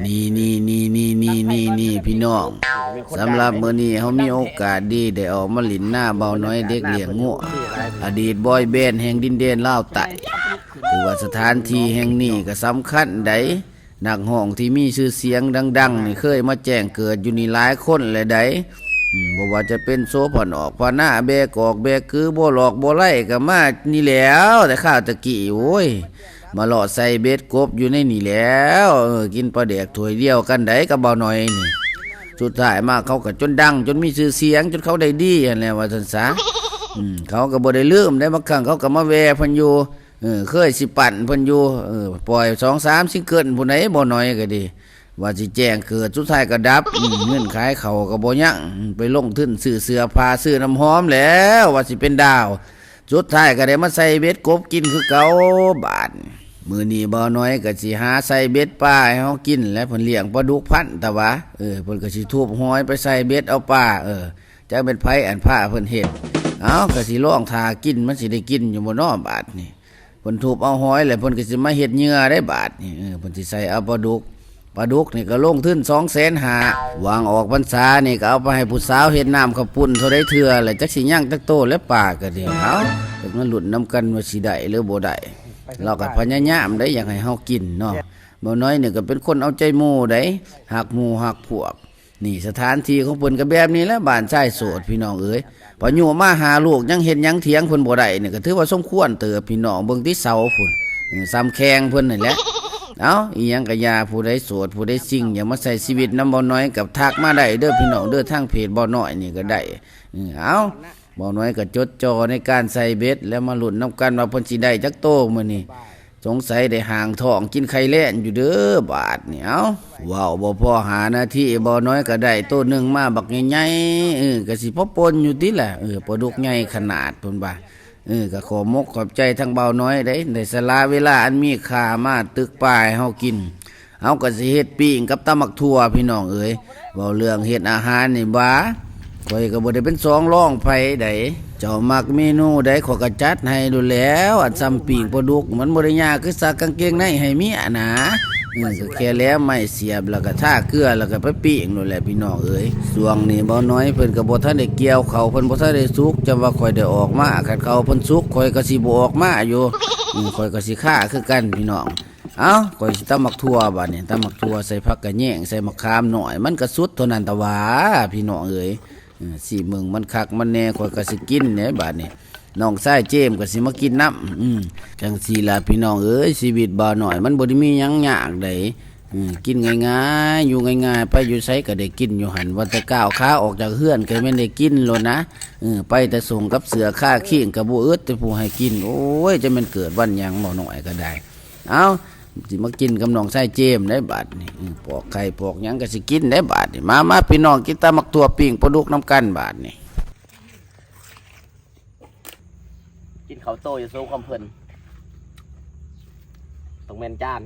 นี่พี่น้องสำหรับมื้อนี้เขามีโอกาสดีได้ออกมาหลินหน้าเบาน้อยเด็กเลี้ยงงัวอดีตบอยแบนด์แห่งดินแดนลาวใต้ถือว่าสถานที่แห่งนี้ก็สำคัญไดนักห้องที่มีชื่อเสียงดังๆนี่เคยมาแจ้งเกิดอยู่นี่หลายคนเลยไดบ่ว่าจะเป็นโซพอนออกพอหน้าแบกอกแบคือบ่หลอกบ่ไล่ก็มานี่แล้วแต่ข้าวตะกี้โอ้ยมาหล่อใส่เบ็ดกบอยู่ในนี่แล้วกินปลาแดกถ้วยเดียวกันได้กับเบาหน่อยนี่สุดท้ายมาเขาก็จนดังจนมีชื่อเสียงจนเขาได้ดีอันแล้วว่าซั่นซะเขาก็บ่ได้ลืมได้บางครั้งเขาก็มาแวะเพิ่นอยู่เคยสิปั่นเพิ่นอยู่ปล่อย 2-3 ซิงเกิลผู้ใดบ่น้อยก็ดีว่าสิแจ้งเกิดสุดท้ายก็ดับเงินขายเขาก็บ่ยังไปลงทุนซื้อเสื้อผ้าซื้อน้ำหอมแล้วว่าสิเป็นดาวสุดท้ายก็ได้มาใส่เบ็ดกบกินคือเก่าบาดมื้อนี้บ่น้อยก็สิหาใส่เบ็ดปลาให้เฮากินและเพิ่นเลี้ยงปลาดุกพันธุ์ตะวะเพิ่นก็สิทุบหอยไปใส่เบ็ดเอาปลาจักเป็นไผอันผ้าเพิ่นเฮ็ดก็สิลองทากินมันสิได้กินอยู่บ่น้อบาดนี่เพิ่นทุบเอาหอยแล้วเพิ่นก็สิมาเฮ็ดเหยื่อได้บาดนี่เพิ่นสิใส่เอาปลาดุกนี่ก็ลงทุน250,000วางออกพรรษานี่ก็เอาไปให้ผู้สาวเฮ็ดน้ำข้าวปุ้นเท่าใดเทื่อแล้วจักสิย่างจักโตและปลาก็ดีแต่มันหลุดน้ำกันว่าสิได้หรือบ่ได้เราก็พยายามได้อยากให้เฮากินเนาะบ่น้อยนี่ก็เป็นคนเอาใจหมู่ได้หักหมู่หักพวกนี่สถานที่ของเพิ่นก็แบบนี้แหละบ้านชายโสดพี่น้องเอ้ยพออยู่มาหาลูกยังเฮ็ดหยังเถียงเพิ่นบ่ได้นี่ก็ถือว่าสมควรเติบพี่น้องเบิ่งที่เสาพุ่นซ้ำแข้งเพิ่นนั่นแหละอีหยังก็อย่าผู้ใดโสดผู้ใดซิ่งอย่ามาใส่ชีวิตนำบ่น้อยกับทักมาได้เด้อพี่น้องเด้อทางเพจบ่น้อยนี่ก็ได้บ่น้อยก็จดจ่อในการใส่เบ็ดแล้วมาลุ้นนำกันว่าเพิ่นสิได้จักโตมื้อนี้สงสัยได้ห่างท้องกินไข่แล่นอยู่เด้อบาดนี่ว้าวบ่พอหานาทีบ่น้อยก็ได้โตนึงมาบักใหญ่ๆก็สิพอปนอยู่ติแหละปลาดุกใหญ่ขนาดเพิ่นว่าก็ขอมกขอบใจทั้งเบาน้อยได้สละเวลาอันมีค่ามาตึกป่ายเฮากินก็สิเฮ็ดปิ้งกับตำบักถั่วพี่น้องเอ้ยเว้าเรื่องเฮ็ดอาหารนี่บ้าข้อยก็บ่ได้เป็นสองร่องไผได้เจ้ามักเมนูใดข้อยก็จัดให้ดูแล้วอันซ้ำปิ้งปลาดุกมันบ่ได้ยากคือซักกางเกงในให้เมียนะก็แค่แล้วไม่เสียบแล้วก็ท่าเกลือแล้วก็ไปปิ้งนั่นแหละพี่น้องเอ้ยช่วงนี้เบาน้อยเพิ่นก็บ่ทันได้เกี่ยวเขาเพิ่นบ่ทันได้สุกจำว่าข่อยได้ออกมาคันเขาเพิ่นสุกข่อยก็สิบ่ออกมาอยู่ข่อยก็สิฆ่าคือกันพี่น้องข่อยสิตำบักถั่วบัดนี้ตำบักถั่วใส่ผักกะแยงใส่มะขามหน่อยมันก็สุดเท่านั้นตะหวาพี่น้องเอ้ยสิมึงมันคักมันแน่ข่อยก็สิกินแหน่บัดนี้น้องชายเจมก็สิมากินน้ำจังซี่ล่ะพี่น้องเอ้ยชีวิตบ่าวน้อยมันบ่ได้มีหยังยากใดกินง่ายๆอยู่ง่ายๆไปอยู่ไสก็ได้กินอยู่หั่นว่าแต่ก้าวขาออกจากเฮือนก็แม่นได้กินโลดนะไปแต่ส่งกับเสือค่าขี้งก็บ่อึดแต่ผู้ให้กินโอ้ยจะมันเกิดวันหยังบ่น้อยก็ได้สิมากินกับน้องชายเจมได้บาดนี่ปอกไข่ปอกหยังก็สิกินได้บาดนี่มาพี่น้องกินตำบักถั่วปิ้งปลาดุกน้ำกันบาดนี่กินข้าวโตอยู่สู้ความเพิ่นต้องแม่นจาน